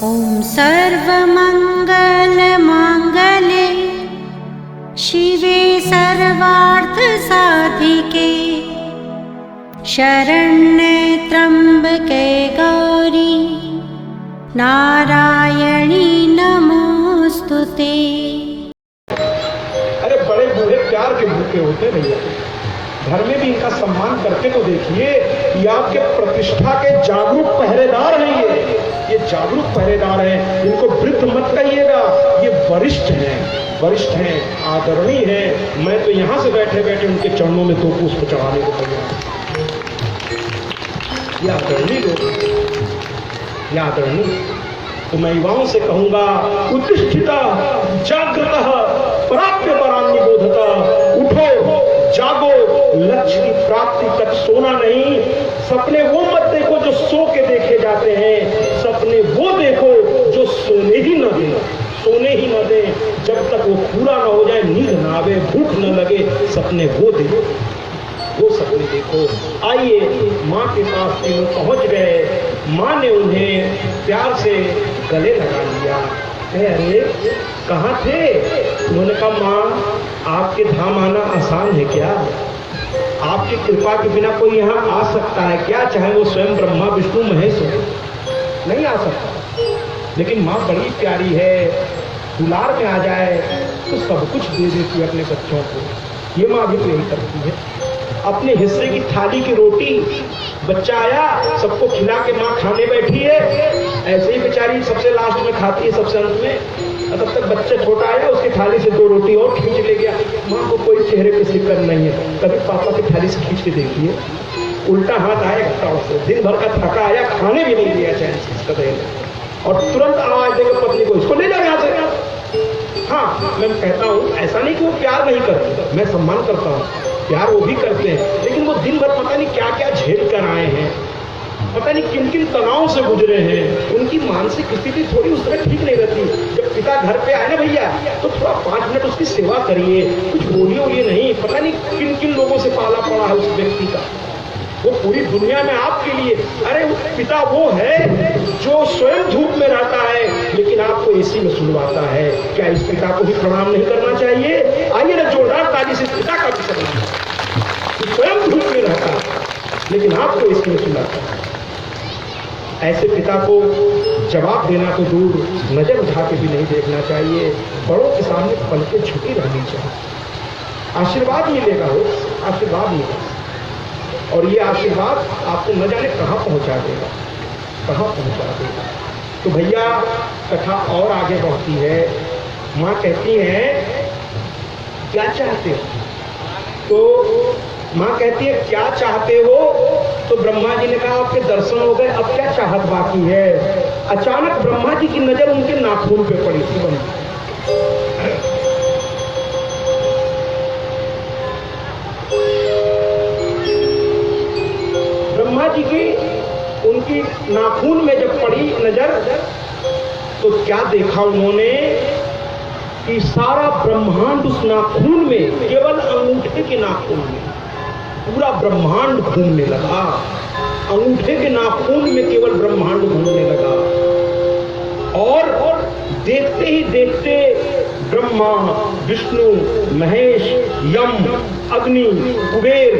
ॐ सर्वमङ्गलमाङ्गल्ये शिवे सर्वार्थसाधिके शरण्ये त्र्यम्बके गौरी नारायणी नमोस्तुते। अरे बड़े बूढ़े प्यार के भूखे होते भैया, घर में भी इनका सम्मान करके तो देखिए। ये आपके प्रतिष्ठा के जागरूक पहरेदार हैं। ये जागरूक पहरेदार हैं, इनको वृद्ध मत कहिएगा, ये वरिष्ठ हैं, आदरणीय हैं। मैं तो यहाँ से बैठे बैठे उनके चरणों में 2 पुष्प चढ़ाने को तैयार। ये आदरणीय तो मैं युवाओं से कहूंगा, उत्तिष्ठिता जागृतः प्राप्य परान्य बोधता। उठो, जागो, लक्ष्य की प्राप्ति तक सोना नहीं। सपने वो मत देखो जो सो के देखे जाते हैं, सपने वो देखो जो सोने ही न दे। जब तक वो पूरा न हो जाए, नींद न आवे, भूख न लगे, सपने वो देखो, वो सपने देखो। आइए, माँ के पास तीनों पहुंच गए। माँ ने उन्हें प्यार से गले लगा लिया। अरे कहाँ थे? उन्होंने कहा, माँ आपके धाम आना आसान है क्या? आपकी कृपा के बिना कोई यहाँ आ सकता है क्या? चाहे वो स्वयं ब्रह्मा विष्णु महेश हो, नहीं आ सकता। लेकिन माँ बड़ी प्यारी है, दुलार में आ जाए तो सब कुछ दे देती है अपने बच्चों को। ये माँ भी तो यही करती है। अपने हिस्से की थाली की रोटी बच्चा आया, सबको खिला के माँ खाने बैठी है। ऐसे ही बेचारी सबसे लास्ट में खाती है, सबसे अंत में। तब तक बच्चा छोटा आया, उसकी थाली से 2 रोटी और खींच ले गया। माँ को कोई चेहरे पे फिक्र नहीं है। कभी पापा की थाली से खींच के देखिए, उल्टा हाथ आया घटाव से। दिन भर का थका आया, खाने भी नहीं दिया चैन से इसका देने, और तुरंत आवाज देकर पत्नी को, इसको ले जाओ यहाँ से। हाँ, मैं कहता हूँ ऐसा नहीं कि वो प्यार नहीं करते, मैं सम्मान करता हूँ, प्यार वो भी करते हैं। लेकिन वो दिन भर पता नहीं क्या क्या झेल कर आए हैं, पता नहीं किन किन तनाव से गुजरे हैं। उनकी मानसिक स्थिति थोड़ी उस तरह ठीक नहीं रहती। जब पिता घर पे आए ना भैया, तो थोड़ा 5 मिनट उसकी सेवा करिए, कुछ बोलिए नहीं। पता नहीं किन किन लोगों से पाला पड़ा है उस व्यक्ति का, वो पूरी दुनिया में आपके लिए। अरे पिता वो है जो स्वयं धूप में रहता है, लेकिन आपको एसी में सुलवाता है। क्या इस पिता को भी प्रणाम नहीं करना चाहिए? आइए ना, जोरदार ताली से इस पिता का भी प्रणाम। स्वयं धूप में रहता है, लेकिन आपको एसी में सुलाता है। ऐसे पिता को जवाब देना तो दूर, नजर उठा के भी नहीं देखना चाहिए। बड़ों के सामने पलके झुकी रहनी चाहिए। आशीर्वाद मिलेगा, आशीर्वाद मिलेगा, और ये आशीर्वाद आपको न जाने कहाँ पहुँचा देगा। तो भैया कथा और आगे बढ़ती है। माँ कहती हैं, क्या चाहते हो? तो माँ कहती है, क्या चाहते हो? तो ब्रह्मा जी ने कहा, आपके दर्शन हो गए, अब क्या चाहत बाकी है? अचानक ब्रह्मा जी की नजर उनके नाखून पे पड़ी थी। ब्रह्मा जी की उनकी नाखून में जब पड़ी नजर, तो क्या देखा उन्होंने कि सारा ब्रह्मांड उस नाखून में, केवल अंगूठे के नाखून में पूरा ब्रह्मांड घूमने लगा। अंगूठे के नाखून में केवल ब्रह्मांड घूमने लगा। और देखते ही देखते ब्रह्मा, विष्णु, महेश, यम, अग्नि, कुबेर,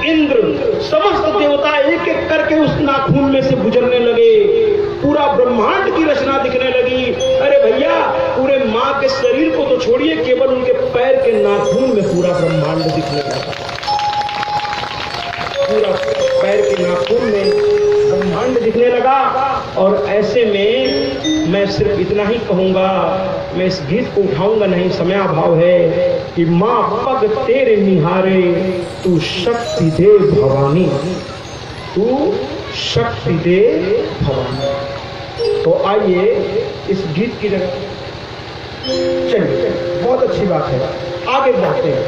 इंद्र, समस्त देवता एक एक करके उस नाखून में से गुजरने लगे। पूरा ब्रह्मांड की रचना दिखने लगी। अरे भैया, पूरे माँ के शरीर को तो छोड़िए, केवल उनके पैर के नाखून में पूरा ब्रह्मांड दिखने लगा। पूरा पैर के नाखून में ब्रह्मांड दिखने लगा। और ऐसे में मैं सिर्फ इतना ही कहूंगा, मैं इस गीत को उठाऊंगा नहीं, समय अभाव है, कि माँ पग तेरे निहारे, तू शक्ति दे भवानी, तू शक्ति दे भवानी। तो आइए इस गीत की जगह चलिए, बहुत अच्छी बात है, आगे बढ़ते हैं।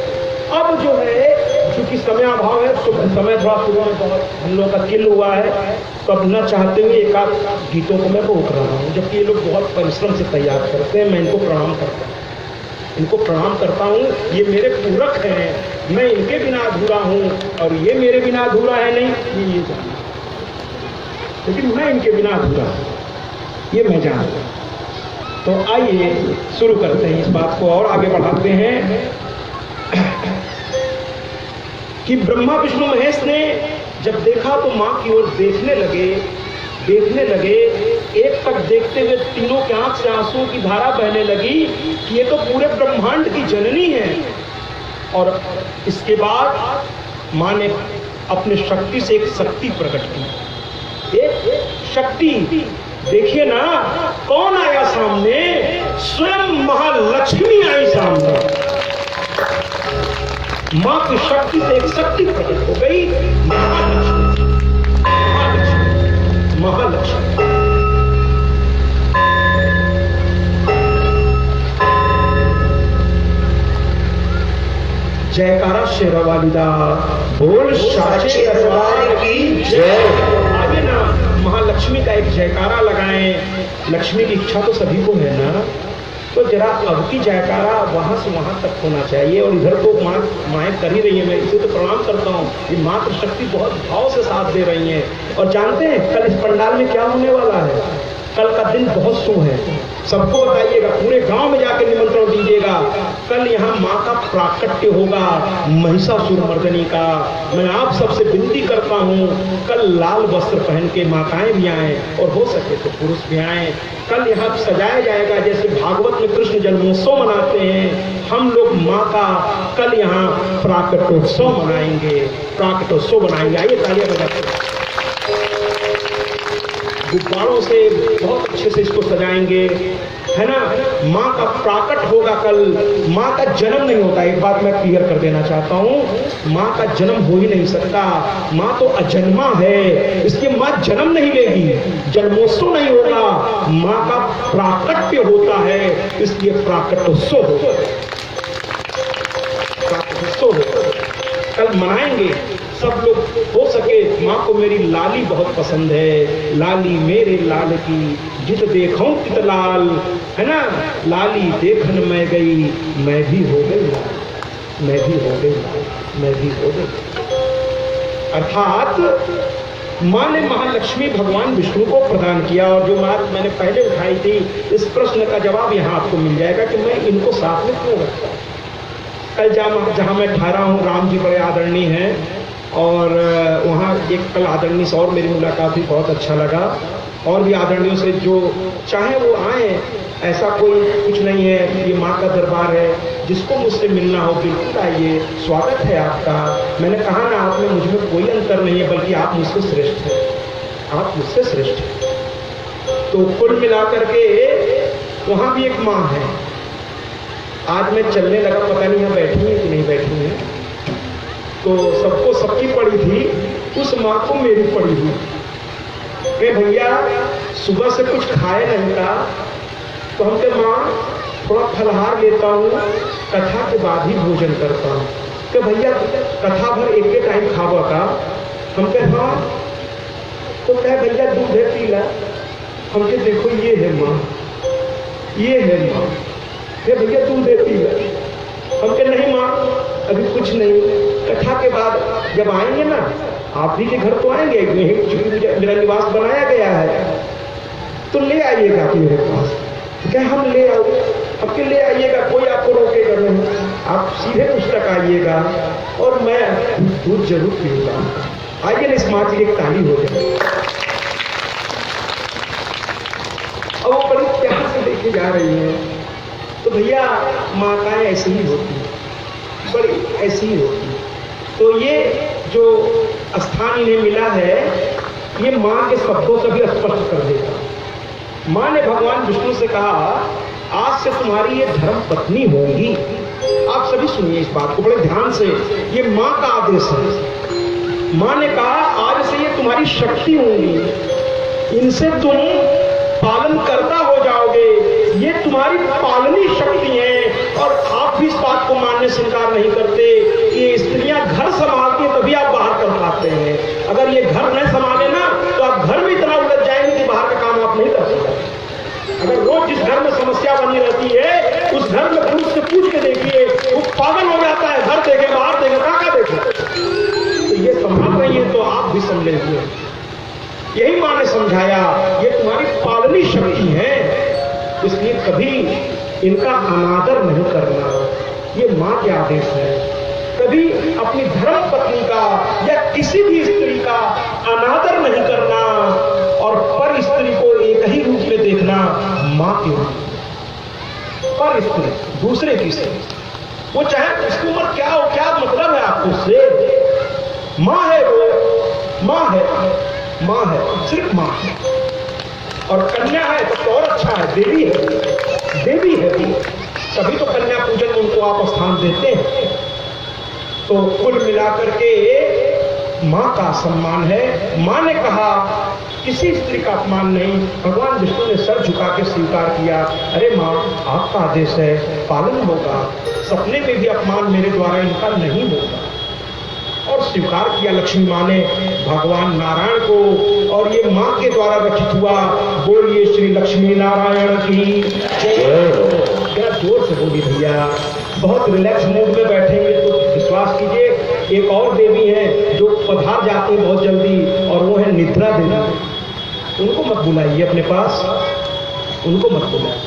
अब जो है, चूंकि समय अभाव है, तो समय थोड़ा सुबह में बहुत हम लोग का किल हुआ है, तो अब न चाहते हुए एक आध गीतों को मैं रोक रहा हूँ, जबकि ये लोग बहुत परिश्रम से तैयार करते हैं। मैं इनको प्रणाम करता हूँ, ये मेरे पूरक हैं, मैं इनके बिना अधूरा हूँ, और ये मेरे बिना अधूरा है नहीं, ये जाना, लेकिन मैं इनके बिना अधूरा हूँ। ये मैं जानता हूं। तो आइए शुरू करते हैं, इस बात को और आगे बढ़ाते हैं कि ब्रह्मा विष्णु महेश ने जब देखा तो मां की ओर देखने लगे। एक तक देखते हुए तीनों के आंख से आंसुओं की धारा बहने लगी कि ये तो पूरे ब्रह्मांड की जननी है। और इसके बाद मां ने अपने शक्ति से एक शक्ति प्रकट की, एक शक्ति। देखिए ना, कौन आया सामने? स्वयं महालक्ष्मी आई सामने। मां की शक्ति से एक शक्ति प्रकट हो गई, महालक्ष्मी। जयकारा शेरा वालिदा बोल साचे दरबार की जय। आगे ना महालक्ष्मी का एक जयकारा लगाएं। लक्ष्मी की इच्छा तो सभी को है ना, तो जरा अब की जयकारा वहां से वहां तक होना चाहिए। और इधर तो माएँ कर ही रही है, मैं इसे तो प्रणाम करता हूँ। ये मातृ शक्ति बहुत भाव से साथ दे रही है। और जानते हैं कल इस पंडाल में क्या होने वाला है? कल का दिन बहुत शुभ है, सबको बताइएगा, पूरे गांव में जाकर निमंत्रण दीजिएगा। कल यहाँ माँ का प्राकट्य होगा, महिषासुर मर्दनी का। मैं आप सबसे विनती करता हूँ, कल लाल वस्त्र पहन के माताएं भी आए और हो सके तो पुरुष भी आए। कल यहाँ सजाया जाएगा जैसे भागवत में कृष्ण जन्मोत्सव मनाते हैं, हम लोग माँ का कल यहाँ प्राकटोत्सव मनाएंगे, प्राकटोत्सव बनाएंगे। आइए तालियां बजाते हैं। गुब्बारों से बहुत अच्छे से इसको सजाएंगे, है ना। माँ का प्राकट होगा कल। माँ का जन्म नहीं होता, एक बात मैं क्लियर कर देना चाहता हूँ, माँ का जन्म हो ही नहीं सकता। माँ तो अजन्मा है, इसलिए माँ जन्म नहीं लेगी, जन्मोत्सव नहीं होगा। माँ का प्राकट्य होता है, इसलिए प्राकटोत्सव होगा, प्राकटोत्सव होगा। कल मनाएंगे सब लोग। हो सके, माँ को मेरी लाली बहुत पसंद है, लाली मेरे लाल की जित देखूं तित लाल, है ना। लाली देखन मैं गई, मैं भी हो गई लाल, मैं भी हो गई लाल, मैं भी हो गई। अर्थात माँ ने महालक्ष्मी भगवान विष्णु को प्रदान किया। और जो बात मैंने पहले उठाई थी, इस प्रश्न का जवाब यहाँ आपको मिल जाएगा कि मैं इनको साथ में क्यों रखता हूँ। कल जहाँ मैं ठहरा हूँ, राम जी बड़े आदरणीय हैं, और वहाँ एक कल आदरणीय से और मेरी मुलाकात भी बहुत अच्छा लगा। और भी आदरणीयों से जो चाहे वो आए, ऐसा कोई कुछ नहीं है, ये माँ का दरबार है। जिसको मुझसे मिलना हो बिल्कुल आइए, स्वागत है आपका। मैंने कहा ना, आप में मुझ में कोई अंतर नहीं है, बल्कि आप मुझसे श्रेष्ठ हैं, आप मुझसे श्रेष्ठ हैं। तो कुल मिलाकर के वहाँ भी एक माँ है। आज मैं चलने लगा, पता नहीं यहाँ बैठी है कि नहीं बैठी है, तो सबको सबकी पड़ी थी, उस माँ को मेरी पड़ी हुई। मैं भैया सुबह से कुछ खाए नहीं था, तो हम कहे माँ थोड़ा फलहार लेता हूँ, कथा के बाद ही भोजन करता हूँ। कि भैया कथा भर एक एक टाइम खावा का? हम कहे हाँ। तो कहे भैया दूध है पीला। हम कहे देखो ये है माँ, ये है माँ। भैया दूध है पीला। हम कहे नहीं माँ अभी कुछ नहीं, कथा के बाद जब आएंगे ना, आप भी के घर तो आएंगे, मेरा निवास बनाया गया है, तो ले आइएगा मेरे पास। क्या हम ले आओ? अब के ले आइएगा, कोई आपको रोकेगा नहीं, आप सीधे पुस्तक आइएगा और मैं दूध जरूर पीऊंगा। आइए ना, इस माँ की एक ताली हो जाए। और वो बड़ी प्यार से लेके जा रही है। तो भैया माताएं ऐसी ही होती है, बड़ी ऐसी ही होती है। तो ये जो स्थान इन्हें मिला है, ये माँ के शब्दों से भी स्पष्ट कर देता। माँ ने भगवान विष्णु से कहा, आज से तुम्हारी ये धर्म पत्नी होगी। आप सभी सुनिए इस बात को बड़े ध्यान से, ये माँ का आदेश है। माँ ने कहा आज से ये तुम्हारी शक्ति होंगी, इनसे तुम पालन करता हो जाओगे, ये तुम्हारी पालनी शक्ति है। और आप भी इस बात को मानने से इनकार नहीं करते कि स्त्रियां घर संभालती हैं तभी आप बाहर कर पाते हैं। अगर ये घर नहीं संभाले ना, तो आप घर में इतना उलझ जाएंगे कि बाहर का काम आप नहीं कर सकते। अगर रोज जिस घर में समस्या बनी रहती है, उस घर में पुरुष से पूछ के देखिए, वो पागल हो जाता है। घर देखे, बाहर देखे, काका देखे। तो ये संभाल रही है, तो आप भी संभलेंगे। यही मान ने समझाया ये तुम्हारी पालनी शक्ति है, इसलिए कभी इनका अनादर नहीं करना, ये माँ के आदेश है। कभी अपनी धर्म पत्नी का या किसी भी स्त्री का अनादर नहीं करना और पर स्त्री को एक ही रूप में देखना, माँ के रूप में। पर स्त्री दूसरे की स्त्री, वो चाहे उसकी उम्र क्या हो, क्या मतलब है आपको उससे, माँ है वो, माँ है, माँ है, सिर्फ माँ है। और कन्या है तो और अच्छा है, देवी है, देवी है वो, तभी तो कन्या पूजन में उनको आप स्थान देते हैं। तो कुल मिलाकर के माँ का सम्मान है। माँ ने कहा किसी स्त्री का अपमान नहीं। भगवान विष्णु ने सर झुका के स्वीकार किया, अरे माँ आपका आदेश है, पालन होगा, सपने में भी अपमान मेरे द्वारा इनका नहीं होगा। और स्वीकार किया लक्ष्मी माँ ने भगवान नारायण को, और ये माँ के द्वारा रचित हुआ। बोलिए श्री लक्ष्मी नारायण की क्या जोर से बोली भैया। बहुत रिलैक्स मूड में बैठेंगे तो विश्वास कीजिए एक और देवी है जो पधार जाती है बहुत जल्दी, और वो है निद्रा देवी। उनको मत बुलाइए अपने पास, उनको मत बुलाइए,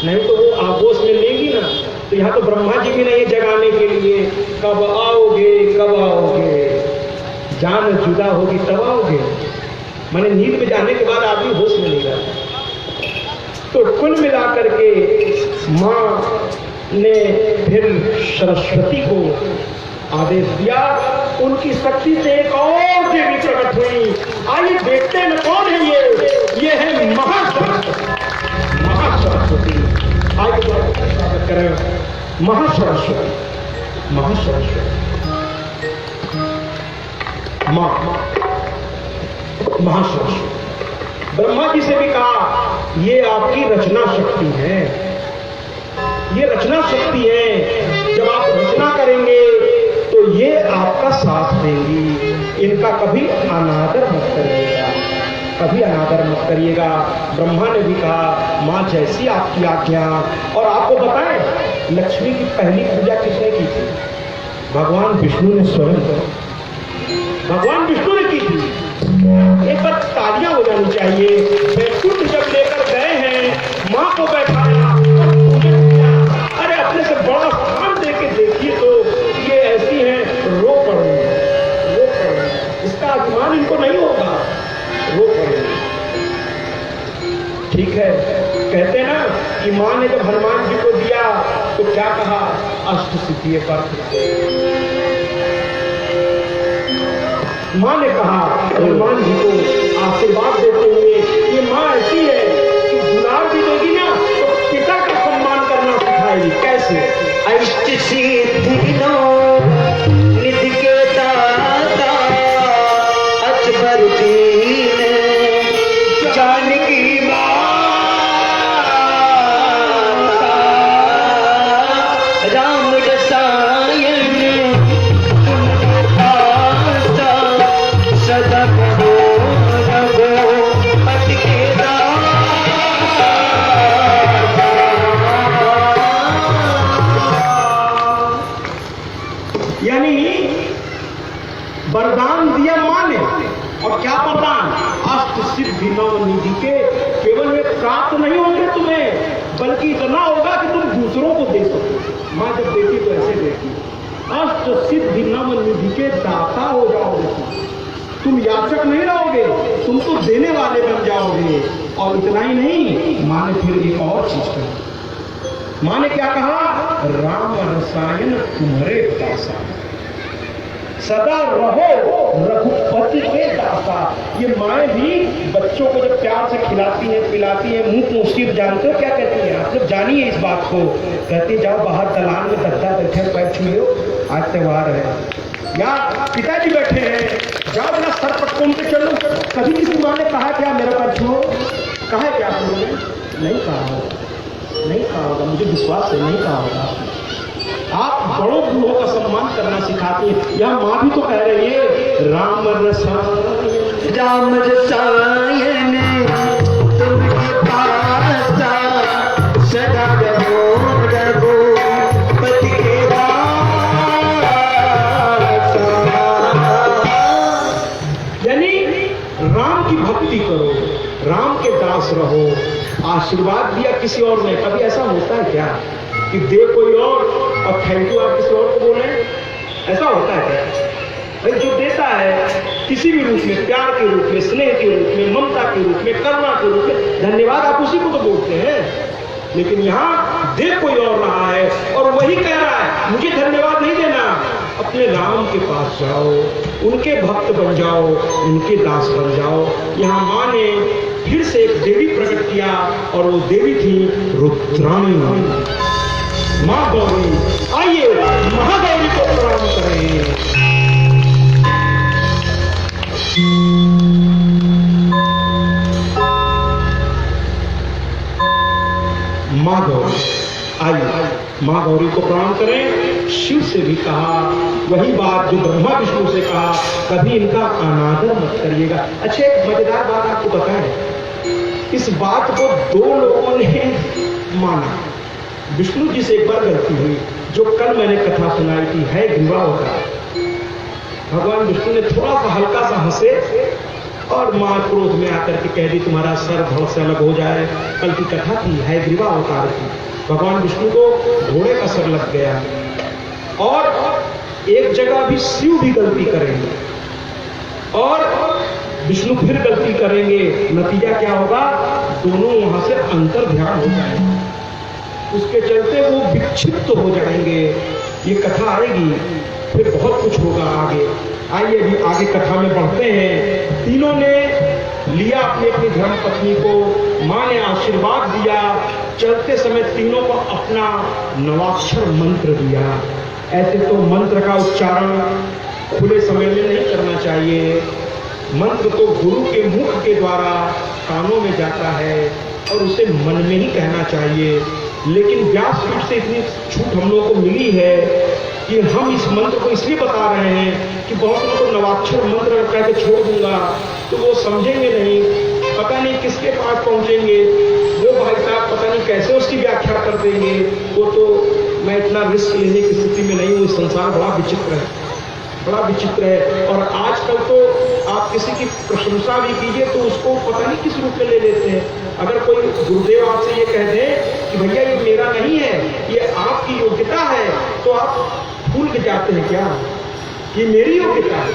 नहीं तो वो आगोश में लेगी ना, तो यहाँ तो ब्रह्मा जी भी नहीं जगाने के लिए, कब आओगे कब आओगे, जान जुदा होगी तब आओगे। मैंने नींद में जाने के बाद आदमी होश में नहीं रहता। तो कुल मिलाकर के माँ ने फिर सरस्वती को आदेश दिया, उनकी शक्ति से एक और देवी प्रकट हुई। आइए देखते हैं कौन है ये है महासरस्वती। महासरस्वती आइए स्वागत करें महासरस्वती। महासरस्वती माँ महासरस्वती। ब्रह्मा जी से भी कहा ये आपकी रचना शक्ति है, ये रचना शक्ति है, जब आप रचना करेंगे तो ये आपका साथ देंगी, इनका कभी अनादर मत करिएगा, कभी अनादर मत करिएगा। ब्रह्मा ने भी कहा माँ जैसी आपकी आज्ञा। और आपको बताएं लक्ष्मी की पहली पूजा किसने की थी? भगवान विष्णु ने स्वयं, भगवान विष्णु ने की थी। एक बार तालियां हो जानी चाहिए। वैकुंठ जब लेकर गए हैं, माँ को बैठाया, अरे अपने से बड़ा स्थान देके देखिए तो ये ऐसी हैं, रो पड़े, रो पड़े, इसका अभिमान इनको नहीं होगा, रो पड़े। ठीक है, कहते ना कि माँ ने जब हनुमान जी को दिया तो क्या कहा, अष्ट सिद्धि पर। माँ ने कहा हनुमान जी को आशीर्वाद देते हुए, ये माँ ऐसी है कि दुलार भी देगी ना तो पिता का सम्मान करना सिखाएगी। कैसे? अष्ट सिद्धि नो निधि के दाता, अजबर दीन जानकी माता, राम रसायन सदा कहो रघो पति के यानी वरदान दिया माँ ने। और क्या वरदान? अष्ट सिद्धि नौ निधि के। केवल वे प्राप्त नहीं होंगे तुम्हें, बल्कि इतना होगा कि तुम दूसरों को दे सको। माँ जब देती तो ऐसे देती, अष्ट सिद्धि नव निधि के दाता हो जाओगे तुम याचक नहीं रहोगे, तुम तो देने वाले बन जाओगे। और इतना ही नहीं, माँ ने फिर एक और चीज कही। माँ ने क्या कहा? राम रसायन तुम्हारे दासा, सदा रहो रघुपति के दासा। ये माँ भी बच्चों को जब प्यार से खिलाती है पिलाती है, मुंह पोंछती है, जानते हो क्या कहती है? आप लोग जानिए इस बात को। कहती जाओ बाहर दलान में दद्दा बैठे, पैर छू लो, आज त्योहार है। या पिताजी बैठे हैं, जाओ जरा सर पटकों के चलो। कभी किसी माँ ने कहा क्या मेरा पैर छुओ? कहा है क्या आप लोगों ने? नहीं कहा होगा, नहीं कहा होगा, मुझे विश्वास है नहीं कहा होगा। आप बड़ों बूढ़ों का सम्मान करना सिखाती है। यह माँ भी तो कह रही है राम रसायन, राम रसायन तुमके पासा, सदा रहो रघुपति के दासा। यानी राम की भक्ति करो, धन्यवाद दिया किसी और ने, कभी ऐसा होता है क्या कि दे कोई और थैंक यू आप किसी और को बोले? ऐसा होता है क्या? भाई जो देता है किसी भी रूप में, प्यार के रूप में, स्नेह के रूप में, ममता के रूप में, करुणा के रूप में, धन्यवाद आप उसी को तो बोलते हैं। लेकिन यहाँ दे कोई और रहा है और वही कह रहा है मुझे धन्यवाद नहीं देना, अपने राम के पास जाओ, उनके भक्त बन जाओ, उनके दास बन जाओ। यहाँ माँ ने फिर से एक देवी प्रकट किया और वो देवी थी रुद्राणी माँ गौरी। आइए महागौरी को प्रणाम करें। माँ गौरी आइए माँ गौरी को प्रणाम करें। शिव से भी कहा वही बात जो ब्रह्मा विष्णु से कहा, कभी इनका अनादर मत करिएगा। अच्छा एक मजेदार बात आपको बताएं, इस बात को दो लोगों ने माना। विष्णु जी से एक बार गलती हुई, जो कल मैंने कथा सुनाई थी, है ग्रीवावतार। भगवान विष्णु ने थोड़ा सा हल्का सा हंसे और मां क्रोध में आकर के कह दी तुम्हारा सर धड़ से अलग हो जाए। कल की कथा थी है ग्रीवावतार की। भगवान विष्णु को घोड़े का सर लग गया और एक जगह भी शिव भी गलती करेंगे और विष्णु फिर गलती करेंगे। नतीजा क्या होगा? दोनों वहां से अंतर ध्यान हो जाएंगे, उसके चलते वो विक्षिप्त हो जाएंगे। ये कथा आएगी, फिर बहुत कुछ होगा आगे। आइए अभी आगे कथा में बढ़ते हैं। तीनों ने लिया अपनी अपनी धर्म पत्नी को, मां ने आशीर्वाद दिया। चलते समय तीनों को अपना नवाक्षर मंत्र दिया। ऐसे तो मंत्र का उच्चारण खुले समय में नहीं करना चाहिए। मंत्र तो गुरु के मुख के द्वारा कानों में जाता है और उसे मन में ही कहना चाहिए। लेकिन व्यासपीठ से इतनी छूट हम लोगों को मिली है कि हम इस मंत्र को इसलिए बता रहे हैं कि बहुत लोगों को नवाक्षर मंत्र कह के छोड़ दूंगा तो वो समझेंगे नहीं, पता नहीं किसके पास पहुंचेंगे, वो भाई साहब पता नहीं कैसे उसकी व्याख्या कर देंगे। वो तो मैं इतना रिस्क लेने की स्थिति में नहीं हूँ। इस संसार बड़ा विचित्र है, बड़ा विचित्र है। और आजकल तो आप किसी की प्रशंसा भी कीजिए तो उसको पता नहीं किस रूप में ले लेते हैं। अगर कोई गुरुदेव आपसे ये कह दे कि भैया ये मेरा नहीं है, ये आपकी योग्यता है, तो आप भूल के जाते हैं क्या ये मेरी योग्यता है?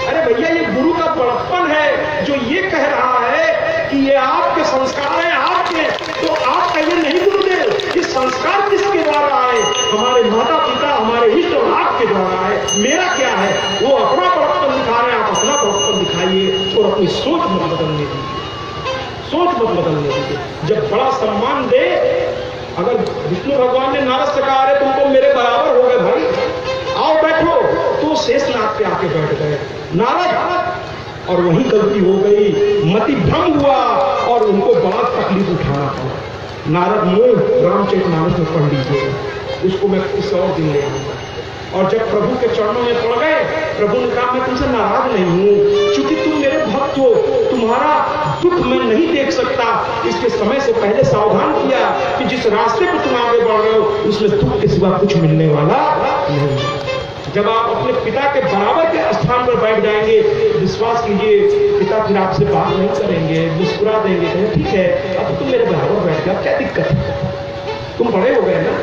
अरे भैया ये गुरु का बड़प्पन है जो ये कह रहा है कि ये आपके संस्कार है आपके, तो आप कहिए नहीं गुरुदेव, ये संस्कार किसके द्वारा आए? हमारे माता पिता हमारे इष्ट और आपके द्वारा आए, मेरा क्या है? वो अपना बड़प्पन दिखा रहे हैं, आप अपना बड़प्पन दिखाइए और अपनी सोच मत बदलने दीजिए, सोच मत बदलने दीजिए। जब बड़ा सम्मान दे, अगर विष्णु भगवान ने नारद से कहा तुम तो मेरे बराबर हो गए भाई, आओ बैठो, तो शेषनाग पे आके बैठ गए नारद, और वही गलती हो गई, मति भ्रम हुआ और उनको बड़ा तकलीफ उठाना पड़ा। नारद मूल रामचरितमानस में पढ़ लीजिए, उसको मैं किसी और दिन ले आऊंगा। और जब प्रभु के चरणों में पड़ गए, प्रभु ने कहा मैं तुमसे नाराज नहीं हूं, क्योंकि तुम मेरे भक्त हो, तुम्हारा दुख मैं नहीं देख सकता, इसके समय से पहले सावधान किया कि जिस रास्ते पर तुम आगे बढ़ रहे हो उसमें दुख के सिवा कुछ मिलने वाला नहीं। जब आप अपने पिता के बराबर के स्थान पर बैठ जाएंगे, विश्वास कीजिए पिता फिर आपसे बात नहीं करेंगे, मुस्कुरा देंगे, कहेंगे ठीक है अब तुम मेरे बराबर बैठ गया, क्या दिक्कत है, तुम बड़े हो गए ना।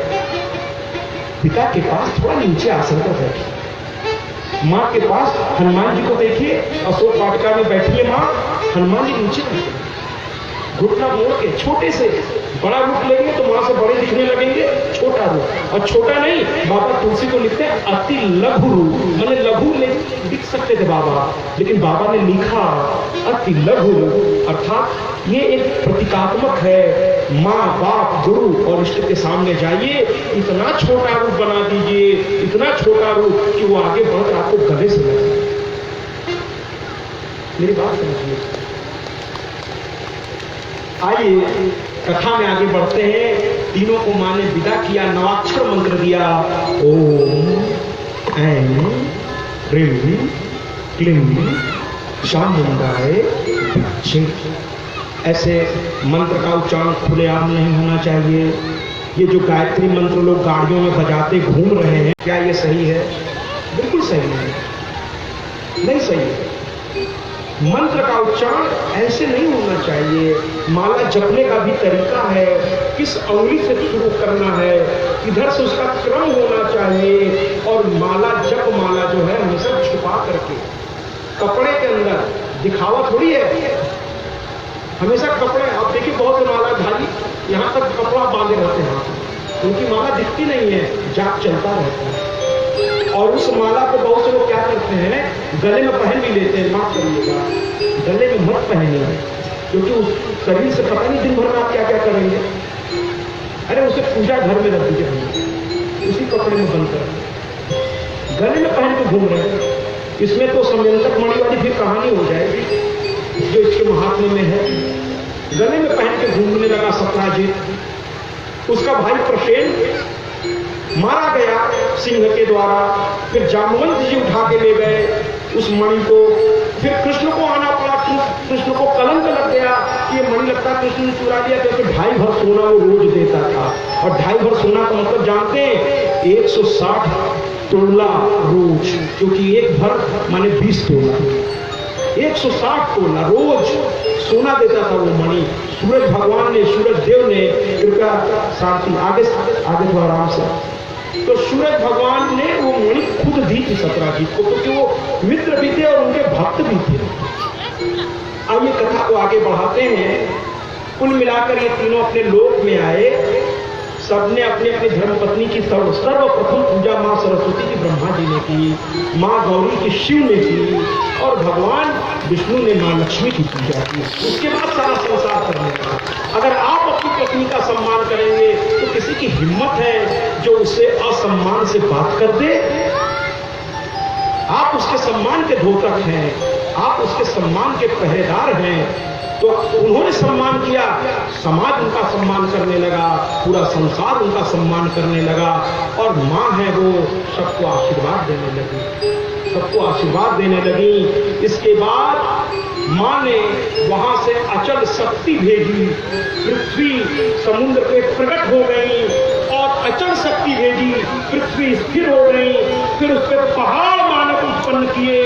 पिता के पास थोड़ा नीचे आसन पर बैठिए, माँ के पास हनुमान जी को देखिए, अशोक वाटिका में बैठिए माँ, हनुमान जी नीचे बैठे, घुटना मोड़ के छोटे से बड़ा रूप लेंगे तो वहां से बड़े दिखने लगेंगे, छोटा रूप। और छोटा नहीं, बाबा तुलसी को लिखते हैं अति लघु रूप, मैंने लघु लिख सकते थे बाबा, लेकिन बाबा ने लिखा अति लघु रूप, अर्थात ये एक प्रतीकात्मक है। माँ बाप गुरु और इष्ट के सामने जाइए, इतना छोटा रूप बना दीजिए, इतना छोटा रूप कि वो आगे बढ़कर आपको गले से लगे। मेरी बात समझिए। आइए कथा में आगे बढ़ते हैं। तीनों को मां ने विदा किया, नवाक्षर मंत्र दिया, ओम ऐं ह्रीं क्लीं चामुंडाय विद्महे। ऐसे मंत्र का उच्चारण खुलेआम नहीं होना चाहिए। ये जो गायत्री मंत्र लोग गाड़ियों में बजाते घूम रहे हैं, क्या ये सही है? बिल्कुल सही नहीं, नहीं सही है। मंत्र का उच्चारण ऐसे नहीं होना चाहिए। माला जपने का भी तरीका है, किस अंगुली से शुरू करना है, इधर से उसका क्रम होना चाहिए। और माला जप माला जो है हमेशा छुपा करके कपड़े के अंदर, दिखावा थोड़ी है। हमेशा कपड़े, आप देखिए बहुत से मालाधारी यहाँ तक कपड़ा बांधे रहते हैं, उनकी माला दिखती नहीं है, जाप चलता रहता है। और उस माला को बहुत से लोग क्या करते हैं, गले में पहन भी लेते हैं। माफ करिएगा, गले में मत पहनिए, क्योंकि उस शरीर से पता नहीं दिन भर में आप क्या क्या करेंगे। अरे उसे पूजा घर में रख दीजिए, उसी कपड़े में बंद कर, गले में पहन के घूम रहे हैं। इसमें तो समयंतक मणि वाली फिर कहानी हो जाएगी जो इसके महात्म्य में है। गले में पहन के घूमने लगा सत्यजीत। उसका भाई प्रसेन मारा गया सिंह के द्वारा। फिर जामवंत जी उठा के ले गए उस मणि को। फिर कृष्ण को आना पड़ा, कृष्ण को कलंक लग गया कि ये मणि लगता कृष्ण ने चुरा लिया, क्योंकि 2.5 भर सोना वो रोज देता था। और 2.5 भर सोना का मतलब जानते हैं, 160 तोला रोज, क्योंकि एक भर माने 20 तोला। 160 तोला रोज सोना देता था वो मणि। सूरज भगवान ने, सूरज देव ने, कृपया शांति, आगे थोड़ा आराम से। तो सूरज भगवान ने वो मणि खुद दी थी सत्यजीत को, क्योंकि वो मित्र भी थे और उनके भक्त भी थे। आइए कथा को आगे बढ़ाते हैं। कुल मिलाकर ये तीनों अपने लोक में आए। सबने अपने अपने धर्मपत्नी की सर्वप्रथम पूजा मां सरस्वती की ब्रह्मा जी ने की, मां गौरी की शिव ने की, और भगवान विष्णु ने मां लक्ष्मी की पूजा की। उसके बाद सारा संसार करने का। अगर आप अपनी पत्नी का सम्मान करेंगे तो किसी की हिम्मत है जो उसे असम्मान से बात कर दे? आप उसके सम्मान के द्योतक हैं, आप उसके सम्मान के पहरेदार हैं। तो उन्होंने सम्मान किया, समाज उनका सम्मान करने लगा, पूरा संसार उनका सम्मान करने लगा। और माँ है वो सबको आशीर्वाद देने लगी, सबको आशीर्वाद देने लगी। इसके बाद माँ ने वहां से अचल शक्ति भेजी, पृथ्वी समुद्र पे प्रकट हो गई और अचल शक्ति भेजी, पृथ्वी स्थिर हो गई। फिर उस पर पहाड़ मानव उत्पन्न किए,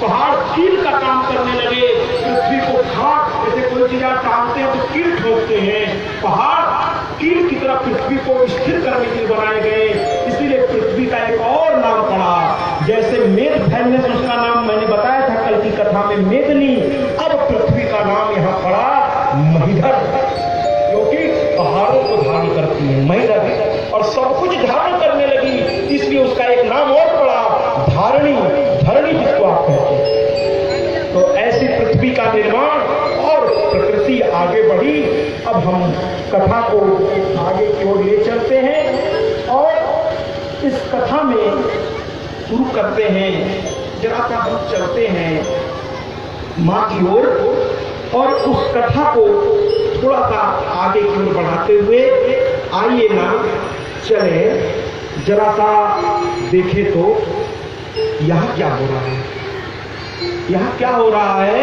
पहाड़ कील का काम करने लगे। पृथ्वी को घाट, जैसे कोई चीज आप टांगते हैं तो कील ठोकते हैं, पहाड़ कील की तरह पृथ्वी को स्थिर करने के लिए बनाए गए। इसीलिए पृथ्वी का एक और नाम पड़ा, जैसे मेघ फैलने से उसका नाम मैंने बताया था कल की कथा में, मेघनी। अब पृथ्वी का नाम यहाँ पड़ा महीधर, क्योंकि पहाड़ों को धारण करती है महीधर, और सब कुछ धारण करने लगी। इसलिए उसका एक नाम और पड़ा धारणी, धरणी जिसको आप कहते हैं। तो ऐसी पृथ्वी का निर्माण और प्रकृति आगे बढ़ी। अब हम कथा को आगे की ओर ले चलते हैं और इस कथा में शुरू करते हैं। जरा सा हम चलते हैं माँ की ओर और उस कथा को थोड़ा सा आगे की ओर बढ़ाते हुए आइए ना चले, जरा सा देखें तो यहाँ क्या हो रहा है। यहाँ क्या हो रहा है,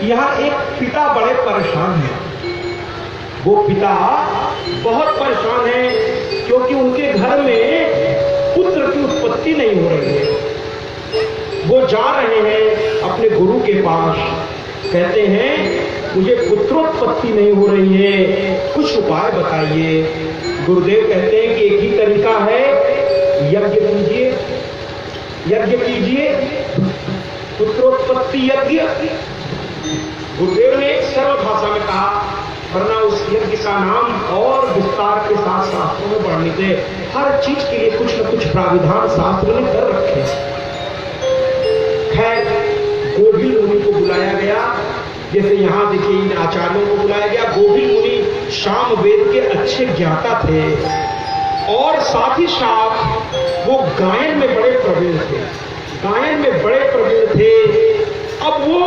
यहाँ एक पिता बड़े परेशान हैं। वो पिता बहुत परेशान है क्योंकि उनके घर में पुत्र की उत्पत्ति नहीं हो रही है। वो जा रहे हैं अपने गुरु के पास, कहते हैं मुझे पुत्रोत्पत्ति नहीं हो रही है, कुछ उपाय बताइए। गुरुदेव कहते हैं कि एक ही तरीका है, यज्ञ कीजिए, यज्ञ कीजिए, पुत्रोत्पत्ति यज्ञ। गुरुदेव ने सरल भाषा में कहा, वरना उस यज्ञ का नाम और विस्तार के साथ शास्त्रों में बढ़ने दे। हर चीज के लिए कुछ न कुछ प्राविधान शास्त्र ने कर रखे। खैर गोविल मुनि को बुलाया गया, जैसे यहाँ देखिए इन आचार्यों को बुलाया गया। गोविल मुनि शाम वेद के अच्छे ज्ञाता थे और साथ ही साथ वो गायन में बड़े प्रवीण थे, गायन में बड़े प्रवीण थे। अब वो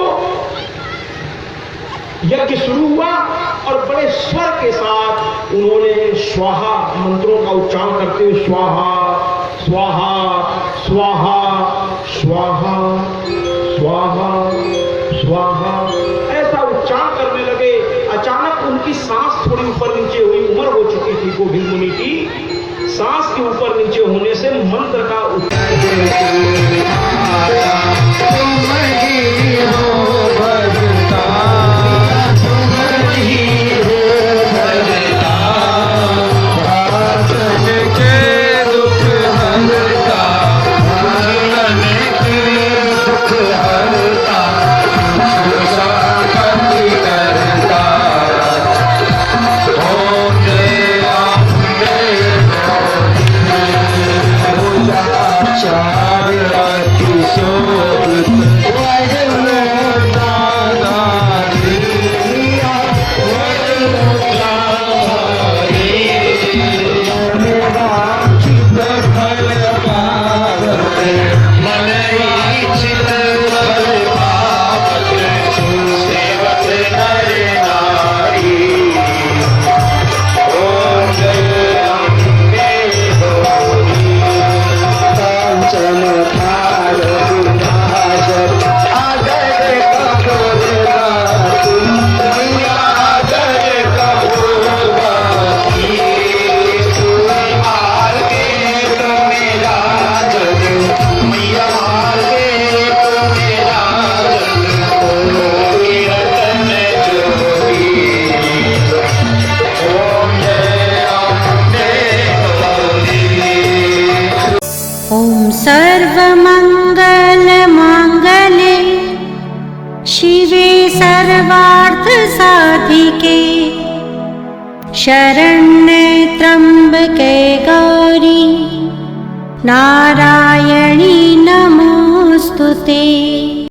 यज्ञ शुरू हुआ और बड़े स्वर के साथ उन्होंने स्वाहा मंत्रों का उच्चारण करते हुए स्वाहा स्वाहा स्वाहा स्वाहा स्वाहा स्वाहा ऐसा उच्चारण करने लगे। अचानक उनकी सांस थोड़ी ऊपर नीचे हुई, उम्र हो चुकी थी गोविल मुनि की। सांस के ऊपर नीचे होने से मंत्र का उच्चारण सर्वमङ्गलमाङ्गल्ये शिवे सर्वार्थसाधिके शरण्ये त्र्यम्बके गौरी नारायणी नमोऽस्तुते।